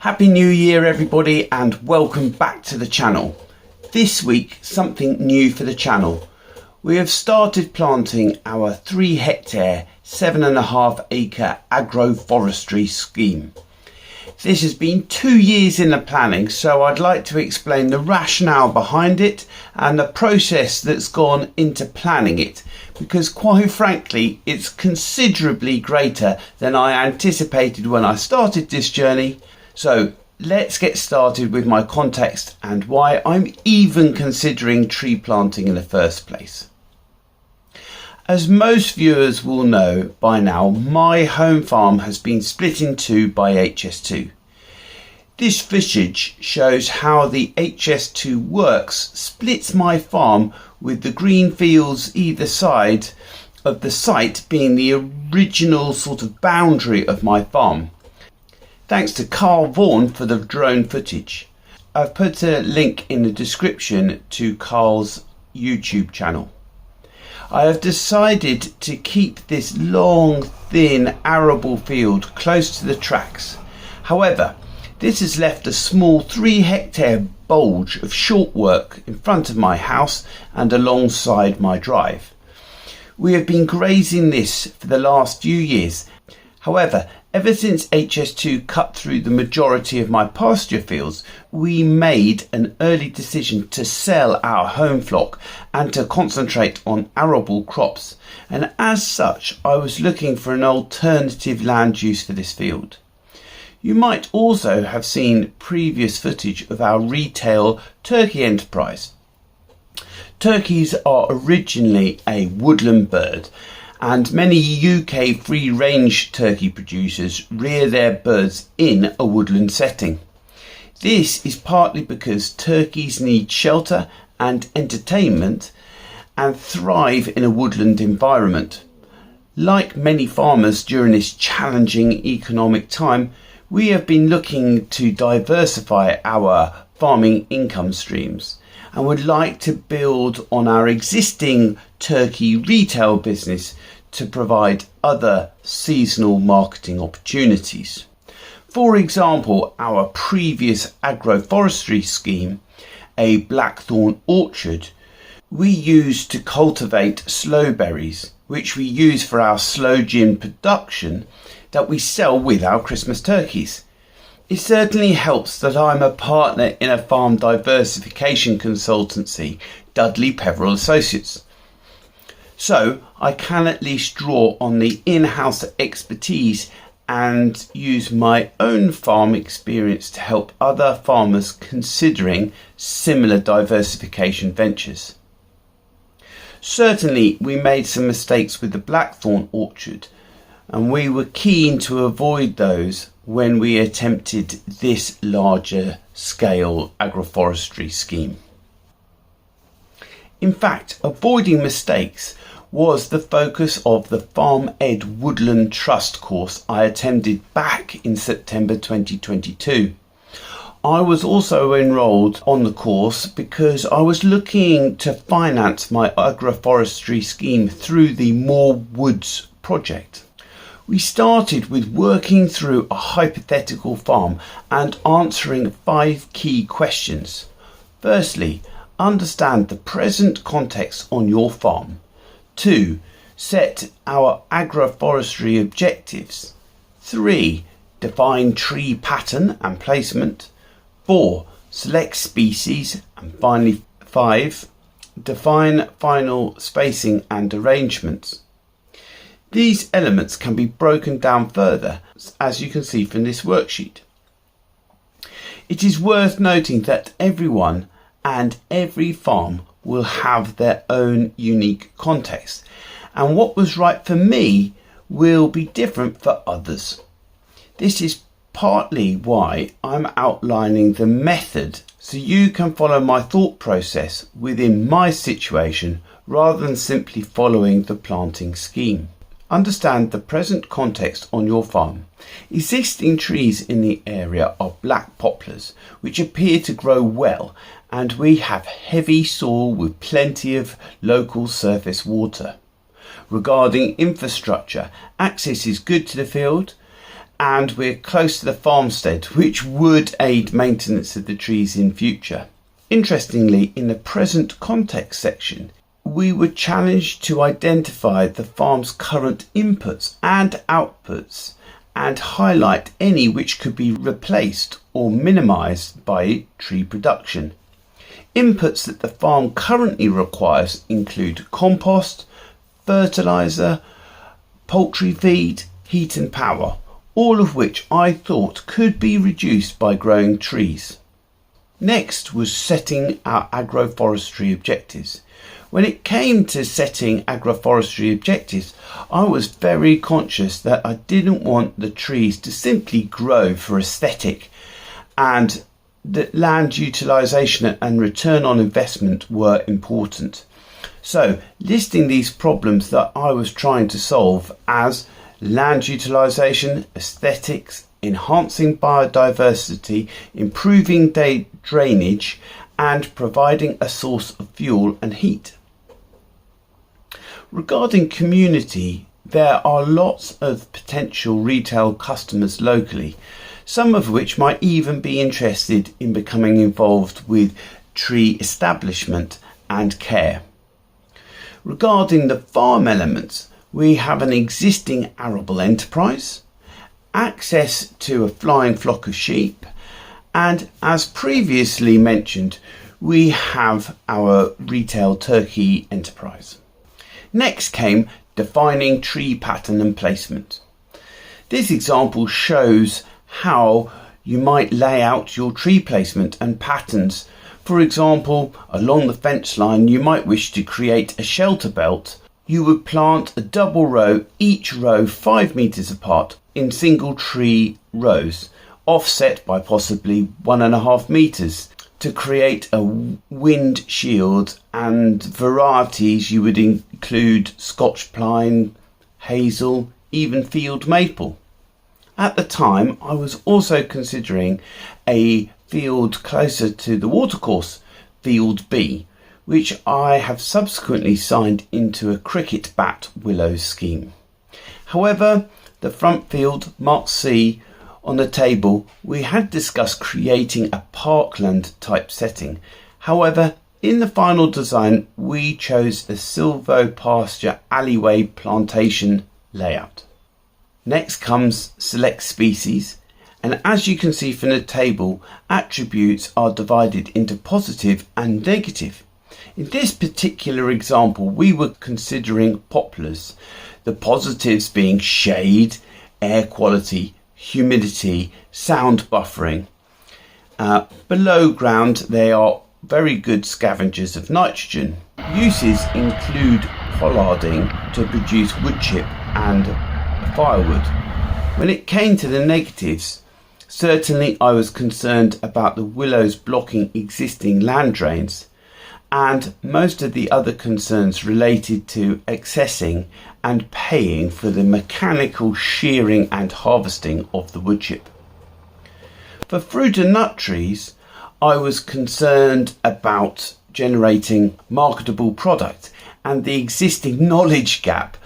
Happy New Year everybody, and welcome back to the channel. This week something new for the channel. We have started planting our 3 hectare 7.5 acre agroforestry scheme. This has been 2 years in the planning, so I'd like to explain the rationale behind it and the process that's gone into planning it, because quite frankly it's considerably greater than I anticipated when I started this journey. So let's get started with my context and why I'm even considering tree planting in the first place. As most viewers will know by now, my home farm has been split in two by HS2. This footage shows how the HS2 works, splits my farm with the green fields either side of the site being the original sort of boundary of my farm. Thanks to Carl Vaughan for the drone footage. I've put a link in the description to Carl's YouTube channel. I have decided to keep this long, thin, arable field close to the tracks. However, this has left a small 3 hectare bulge of short work in front of my house and alongside my drive. We have been grazing this for the last few years. However, ever since HS2 cut through the majority of my pasture fields, we made an early decision to sell our home flock and to concentrate on arable crops. And as such, I was looking for an alternative land use for this field. You might also have seen previous footage of our retail turkey enterprise. Turkeys are originally a woodland bird, and many UK free-range turkey producers rear their birds in a woodland setting. This is partly because turkeys need shelter and entertainment and thrive in a woodland environment. Like many farmers during this challenging economic time, we have been looking to diversify our farming income streams and would like to build on our existing turkey retail business to provide other seasonal marketing opportunities. For example, our previous agroforestry scheme, a blackthorn orchard, we used to cultivate sloe berries, which we use for our sloe gin production that we sell with our Christmas turkeys. It certainly helps that I'm a partner in a farm diversification consultancy, Dudley Peveril Associates. So I can at least draw on the in-house expertise and use my own farm experience to help other farmers considering similar diversification ventures. Certainly we made some mistakes with the blackthorn orchard, and we were keen to avoid those when we attempted this larger scale agroforestry scheme. In fact, avoiding mistakes was the focus of the Farm Ed Woodland Trust course I attended back in September 2022. I was also enrolled on the course because I was looking to finance my agroforestry scheme through the More Woods project. We started with working through a hypothetical farm and answering 5 key questions. Firstly, understand the present context on your farm. 2. Set our agroforestry objectives. 3. Define tree pattern and placement. 4. Select species. And finally 5. Define final spacing and arrangements. These elements can be broken down further, as you can see from this worksheet. It is worth noting that everyone and every farm will have their own unique context, and what was right for me will be different for others. This is partly why I'm outlining the method so you can follow my thought process within my situation rather than simply following the planting scheme. Understand the present context on your farm. Existing trees in the area are black poplars, which appear to grow well, and we have heavy soil with plenty of local surface water. Regarding infrastructure, access is good to the field, and we're close to the farmstead, which would aid maintenance of the trees in future. Interestingly, in the present context section, we were challenged to identify the farm's current inputs and outputs and highlight any which could be replaced or minimised by tree production. Inputs that the farm currently requires include compost, fertiliser, poultry feed, heat and power, all of which I thought could be reduced by growing trees. Next was setting our agroforestry objectives. When it came to setting agroforestry objectives, I was very conscious that I didn't want the trees to simply grow for aesthetic, and that land utilisation and return on investment were important. So, listing these problems that I was trying to solve as land utilisation, aesthetics, enhancing biodiversity, improving drainage, and providing a source of fuel and heat. Regarding community, there are lots of potential retail customers locally, some of which might even be interested in becoming involved with tree establishment and care. Regarding the farm elements, we have an existing arable enterprise, access to a flying flock of sheep, and as previously mentioned, we have our retail turkey enterprise. Next came defining tree pattern and placement. This example shows how you might lay out your tree placement and patterns. For example, along the fence line, you might wish to create a shelter belt. You would plant a double row, each row 5 meters apart in single tree rows, offset by possibly 1.5 meters to create a wind shield, and varieties you would include Scotch pine, hazel, even field maple. At the time, I was also considering a field closer to the watercourse, Field B, which I have subsequently signed into a cricket bat willow scheme. However, the front field, Mark C, on the table, we had discussed creating a parkland type setting. However, in the final design, we chose a silvopasture alleyway plantation layout. Next comes select species, and as you can see from the table, attributes are divided into positive and negative. In this particular example, we were considering poplars, the positives being shade, air quality, humidity, sound buffering. Below ground, they are very good scavengers of nitrogen. Uses include pollarding to produce wood chip and firewood. When it came to the negatives, certainly I was concerned about the willows blocking existing land drains, and most of the other concerns related to accessing and paying for the mechanical shearing and harvesting of the wood chip. For fruit and nut trees, I was concerned about generating marketable product and the existing knowledge gap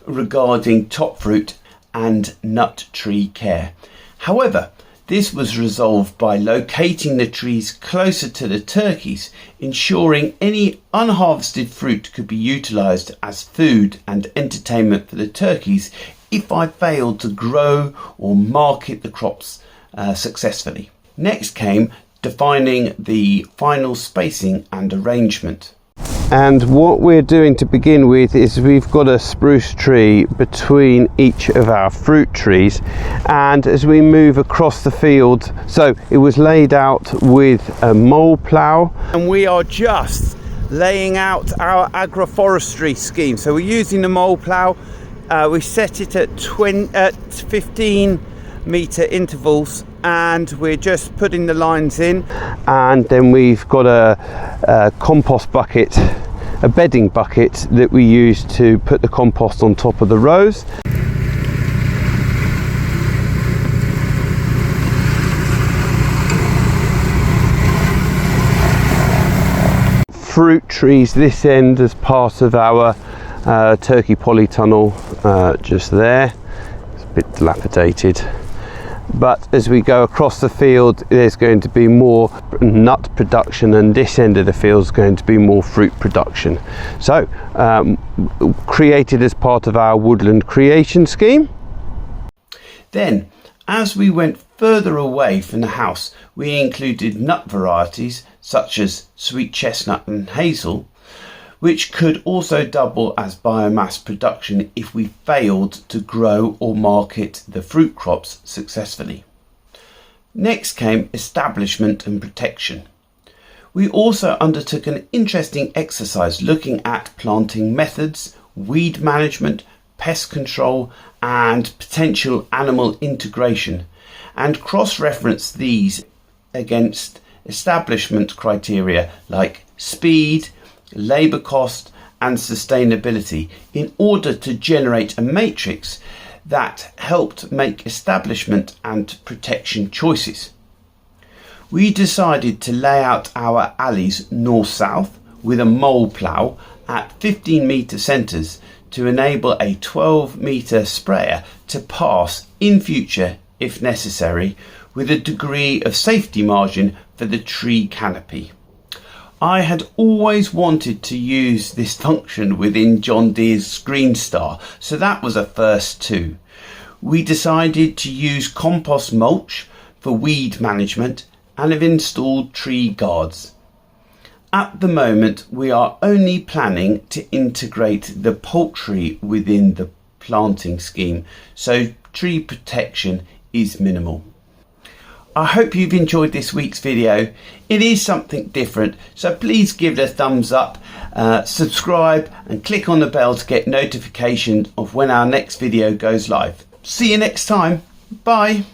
regarding top fruit and nut tree care. However, this was resolved by locating the trees closer to the turkeys, ensuring any unharvested fruit could be utilised as food and entertainment for the turkeys if I failed to grow or market the crops successfully. Next came defining the final spacing and arrangement. And what we're doing to begin with is we've got a spruce tree between each of our fruit trees, and as we move across the field, so it was laid out with a mole plough, and we are just laying out our agroforestry scheme. So we're using the mole plough. We set it at 15 metre intervals, and we're just putting the lines in, and then we've got a compost bucket, a bedding bucket that we use to put the compost on top of the rows. Fruit trees this end as part of our turkey polytunnel, just there. It's a bit dilapidated. but as we go across the field there's going to be more nut production, and this end of the field is going to be more fruit production. So created as part of our woodland creation scheme. Then as we went further away from the house, we included nut varieties such as sweet chestnut and hazel, which could also double as biomass production if we failed to grow or market the fruit crops successfully. Next came establishment and protection. We also undertook an interesting exercise looking at planting methods, weed management, pest control and potential animal integration, and cross-referenced these against establishment criteria like speed, labour cost and sustainability in order to generate a matrix that helped make establishment and protection choices. We decided to lay out our alleys north-south with a mole plough at 15-metre centres to enable a 12-metre sprayer to pass in future if necessary, with a degree of safety margin for the tree canopy. I had always wanted to use this function within John Deere's Greenstar, so that was a first too. We decided to use compost mulch for weed management and have installed tree guards. At the moment we are only planning to integrate the poultry within the planting scheme, so tree protection is minimal. I hope you've enjoyed this week's video. It is something different, so please give it a thumbs up, subscribe and click on the bell to get notification of when our next video goes live. See you next time. Bye.